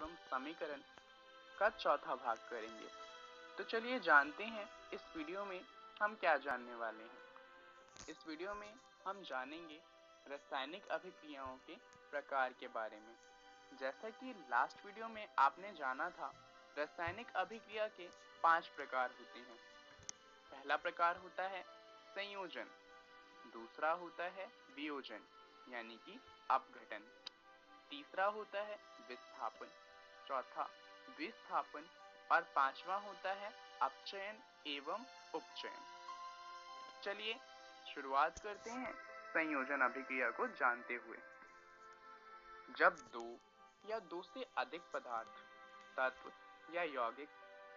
एवं समीकरण का चौथा भाग करेंगे। तो चलिए जानते हैं इस वीडियो में हम क्या जानने वाले हैं। इस वीडियो में हम जानेंगे रासायनिक अभिक्रियाओं के प्रकार के बारे में। जैसा कि लास्ट वीडियो में आपने जाना था, रासायनिक अभिक्रिया के 5 प्रकार होते हैं। पहला प्रकार होता है संयोजन, दूसरा होता है वियोजन यानी कि अपघटन, तीसरा होता है विस्थापन, चौथा विस्थापन और पांचवा होता है अपचयन एवं उपचयन। चलिए शुरुआत करते हैं संयोजन अभिक्रिया को जानते हुए। जब दो या दो से अधिक पदार्थ, तत्व या यौगिक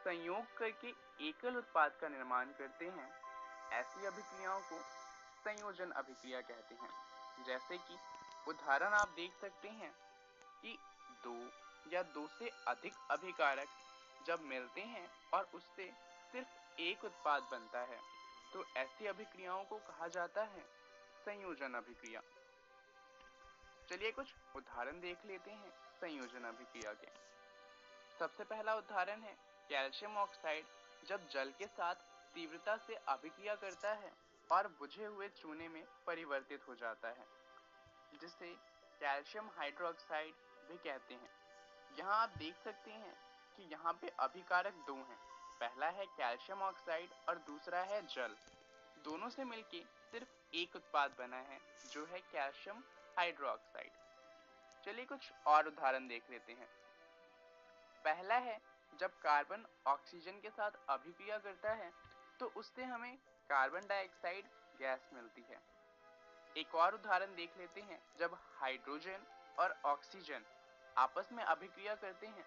संयोग करके एकल उत्पाद का निर्माण करते हैं, ऐसी अभिक्रियाओं को संयोजन अभिक्रिया कहते हैं। जैसे कि उदाहरण आप देख सकते हैं कि दो या दो से अधिक अभिकारक जब मिलते हैं और उससे सिर्फ एक उत्पाद बनता है, तो ऐसी अभिक्रियाओं को कहा जाता है संयोजन अभिक्रिया। चलिए कुछ उदाहरण देख लेते हैं संयोजन अभिक्रिया के। सबसे पहला उदाहरण है कैल्शियम ऑक्साइड जब जल के साथ तीव्रता से अभिक्रिया करता है और बुझे हुए चूने में परिवर्तित हो जाता है, जिसे कैल्शियम हाइड्रोक्साइड भी कहते हैं। यहाँ आप देख सकते हैं कि यहाँ पे अभिकारक दो हैं, पहला है कैल्शियम ऑक्साइड और दूसरा है जल। दोनों से मिलके सिर्फ एक उत्पाद बना है जो है कैल्शियम हाइड्रोक्साइड। चलिए कुछ और उदाहरण देख लेते हैं। पहला है जब कार्बन ऑक्सीजन के साथ अभिक्रिया करता है तो उससे हमें कार्बन डाइऑक्साइड गैस मिलती है। एक और उदाहरण देख लेते हैं, जब हाइड्रोजन और ऑक्सीजन आपस में अभिक्रिया करते हैं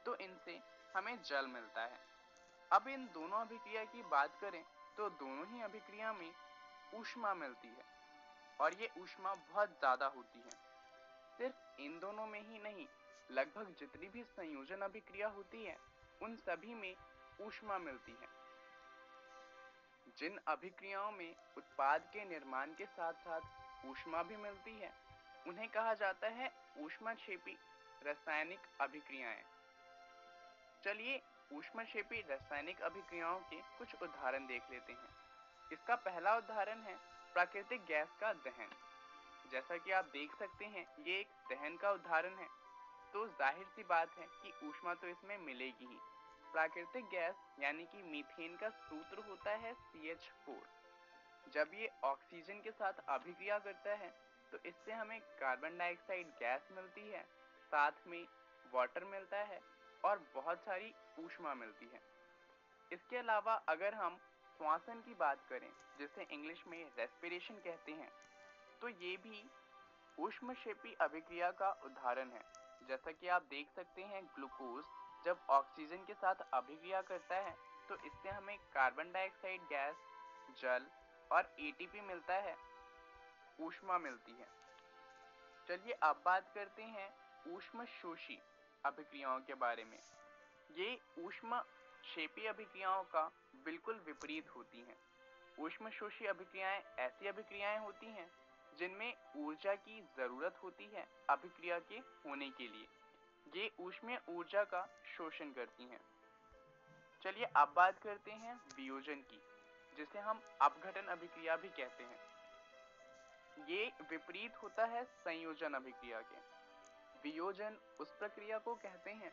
तो इनसे हमें जल मिलता है। अब इन दोनों अभिक्रिया की बात करें तो दोनों ही अभिक्रिया में ऊष्मा मिलती है और ये ऊष्मा बहुत ज्यादा होती है। सिर्फ इन दोनों में ही नहीं, लगभग जितनी भी संयोजन अभिक्रिया होती है उन सभी में ऊष्मा मिलती है। जिन अभिक्रियाओं में उत्पाद के निर्माण के साथ साथ ऊष्मा भी मिलती है उन्हें कहा जाता है ऊष्माक्षेपी रासायनिक अभिक्रियाएं। चलिए ऊष्माक्षेपी रासायनिक अभिक्रियाओं के कुछ उदाहरण देख लेते हैं। इसका पहला उदाहरण है प्राकृतिक गैस का दहन। जैसा कि आप देख सकते हैं ये एक दहन का उदाहरण है, तो जाहिर सी बात है कि ऊष्मा तो इसमें मिलेगी ही। प्राकृतिक गैस यानी कि मीथेन का सूत्र होता है CH4। जब ये ऑक्सीजन के साथ अभिक्रिया करता है तो इससे हमें कार्बन डाइऑक्साइड गैस मिलती है, साथ में वाटर मिलता है और बहुत सारी ऊष्मा मिलती है। इसके अलावा अगर हम श्वसन की बात करें, जिसे इंग्लिश में रेस्पिरेशन कहते हैं, तो ये भी ऊष्मक्षेपी अभिक्रिया का उदाहरण है। जैसा कि आप देख सकते हैं, ग्लूकोज जब ऑक्सीजन के साथ अभिक्रिया करता है तो इससे हमें कार्बन डाइऑक्साइड गैस, जल और ATP मिलता है, ऊष्मा मिलती है। चलिए अब बात करते हैं ऊष्मशोषी अभिक्रियाओं के बारे में। ये ऊष्मक्षेपी अभिक्रियाओं का बिल्कुल विपरीत होती हैं। ऊष्मशोषी अभिक्रियाएं ऐसी अभिक्रियाएं होती हैं जिनमें ऊर्जा की जरूरत होती है अभिक्रिया के होने के लिए। ये ऊष्मीय ऊर्जा का शोषण करती हैं। चलिए अब बात करते हैं वियोजन की, जिसे हम अपघटन अभिक्रिया भी कहते हैं। ये विपरीत होता है संयोजन अभिक्रिया के। वियोजन उस प्रक्रिया को कहते हैं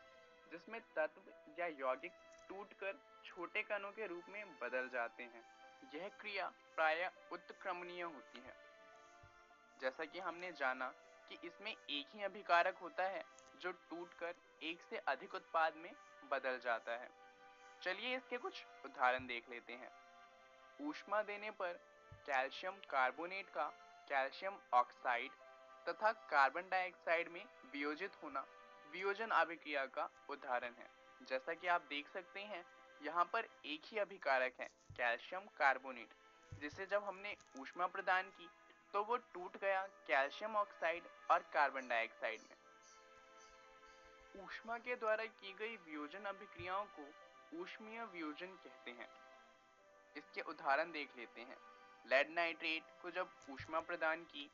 जिसमें तत्व या यौगिक टूटकर छोटे कणों के रूप में बदल जाते हैं। यह क्रिया प्रायः उत्क्रमणीय होती है। जैसा कि हमने जाना कि इसमें एक ही अभिकारक होता है जो टूटकर एक से अधिक उत्पाद में बदल जाता है। चलिए इसके कुछ उदाहरण देख लेते हैं। ऊष्मा देने पर कैल्शियम कार्बोनेट का कैल्शियम ऑक्साइड तथा कार्बन डाइऑक्साइड में वियोजित होना वियोजन अभिक्रिया का उदाहरण है। जैसा कि आप देख सकते हैं, यहाँ पर एक ही अभिकारक है कैल्शियम कार्बोनेट, जिसे जब हमने ऊष्मा प्रदान की तो वो टूट गया कैल्शियम ऑक्साइड और कार्बन डाइऑक्साइड में। ऊष्मा के द्वारा की गई वियोजन अभिक्रियाओं को ऊष्मीय वियोजन कहते हैं। इसके उदाहरण देख लेते हैं। लेड नाइट्रेट को जब ऊष्मा प्रदान की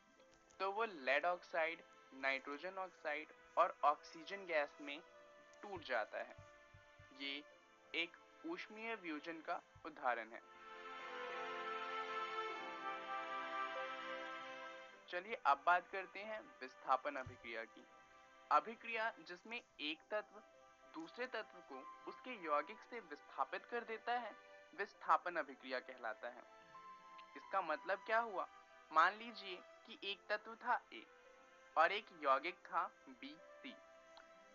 तो वो लेड ऑक्साइड, नाइट्रोजन ऑक्साइड और ऑक्सीजन गैस में टूट जाता है। ये एक ऊष्मीय वियोजन का उदाहरण है। चलिए अब बात करते हैं विस्थापन अभिक्रिया की। अभिक्रिया जिसमें एक तत्व दूसरे तत्व को उसके यौगिक से विस्थापित कर देता है, विस्थापन अभिक्रिया कहलाता है। इसका मतलब क्या हुआ? मान लीजिए कि एक तत्व था A और एक यौगिक था BC।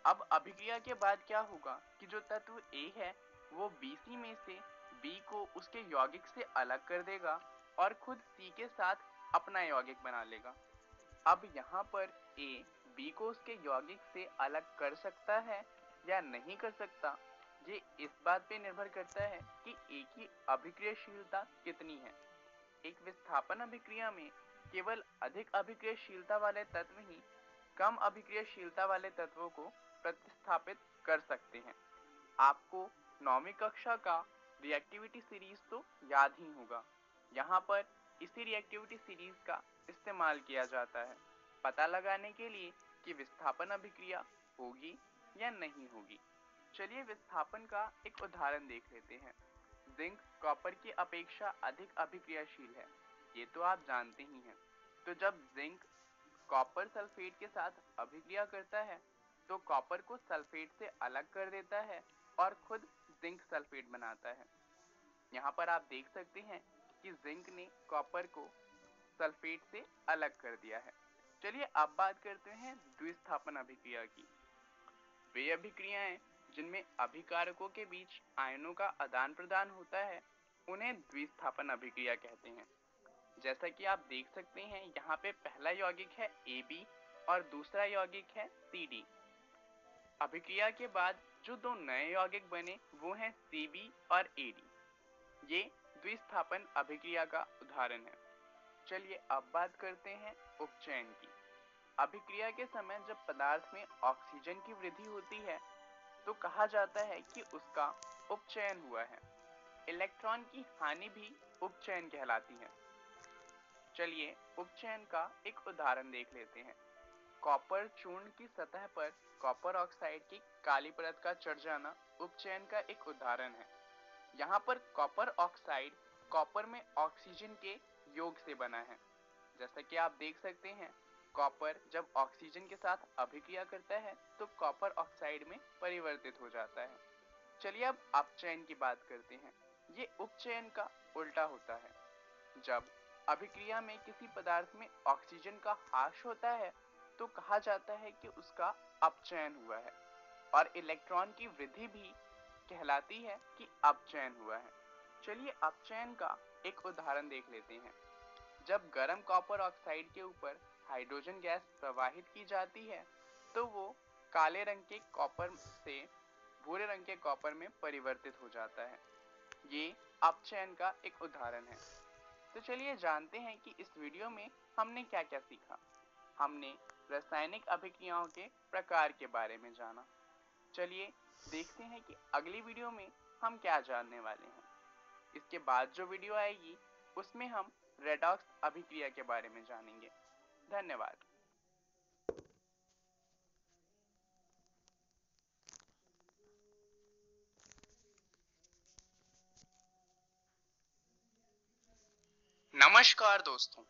अब अभिक्रिया के बाद क्या होगा कि जो तत्व A है वो BC में से B को उसके यौगिक से अलग कर देगा और खुद C के साथ अपना यौगिक बना लेगा। अब यहाँ पर A B को उसके यौगिक से अलग कर सकता है या नहीं कर सकता, ये इस बात पे निर्भर करता है कि A की अभिक्रियाशीलता कितनी है। एक विस्थापन अभिक्रिया में केवल अधिक अभिक्रियाशीलता वाले तत्व ही कम अभिक्रियाशीलता वाले तत्वों को प्रतिस्थापित कर सकते हैं। आपको 9वीं कक्षा का रिएक्टिविटी सीरीज तो याद ही होगा। यहाँ पर इसी रिएक्टिविटी सीरीज का इस्तेमाल किया जाता है पता लगाने के लिए कि विस्थापन अभिक्रिया होगी या नहीं होगी। चलिए विस्थापन का एक उदाहरण देख लेते हैं। जिंक कॉपर की अपेक्षा अधिक अभिक्रियाशील है, ये तो आप जानते ही हैं। तो जब जिंक कॉपर सल्फेट के साथ अभिक्रिया करता है तो कॉपर को सल्फेट से अलग कर देता है और खुद जिंक सल्फेट बनाता है। यहाँ पर आप देख सकते हैं कि जिंक ने कॉपर को सल्फेट से अलग कर दिया है। चलिए अब बात करते हैं द्विस्थापन अभिक्रिया की। वे अभिक्रियाएं जिनमें अभिकारकों के बीच आयनों का आदान प्रदान होता है उन्हें द्विस्थापन अभिक्रिया कहते हैं। जैसा कि आप देख सकते हैं यहाँ पे पहला यौगिक है AB और दूसरा यौगिक है CD। अभिक्रिया के बाद जो दो नए यौगिक बने वो हैं CB और AD। ये द्विस्थापन अभिक्रिया का उदाहरण है। चलिए अब बात करते हैं उपचयन की। अभिक्रिया के समय जब पदार्थ में ऑक्सीजन की वृद्धि होती है तो कहा जाता है कि उसका उपचयन हुआ है। इलेक्ट्रॉन की हानि भी उपचयन कहलाती है। चलिए उपचयन का एक उदाहरण देख लेते हैं। कॉपर चूर्ण की सतह पर कॉपर ऑक्साइड की काली परत का चढ़ जाना उपचयन का एक उदाहरण है। यहाँ पर कॉपर ऑक्साइड कॉपर में ऑक्सीजन के योग से बना है। जैसा कि आप देख सकते हैं कॉपर जब ऑक्सीजन के साथ अभिक्रिया करता है तो कॉपर ऑक्साइड में परिवर्तित हो जाता है। चलिए अब अपचयन की बात करते हैं। ये उपचयन का उल्टा होता है। जब अभिक्रिया में किसी पदार्थ में ऑक्सीजन का ह्रास होता है तो कहा जाता है कि उसका अपचयन हुआ है और इलेक्ट्रॉन की वृद्धि भी कहलाती है कि अपचयन हुआ है। चलिए अपचयन का एक उदाहरण देख लेते हैं। जब गर्म कॉपर ऑक्साइड के ऊपर हाइड्रोजन गैस प्रवाहित की जाती है तो वो काले रंग के कॉपर से भूरे रंग के कॉपर में परिवर्तित हो जाता है। ये अपचयन का एक उदाहरण है। तो चलिए जानते हैं कि इस वीडियो में हमने क्या क्या सीखा। हमने रासायनिक अभिक्रियाओं के प्रकार के बारे में जाना। चलिए देखते हैं कि अगली वीडियो में हम क्या जानने वाले हैं। इसके बाद जो वीडियो आएगी उसमें हम रेडॉक्स अभिक्रिया के बारे में जानेंगे। धन्यवाद। नमस्कार दोस्तों,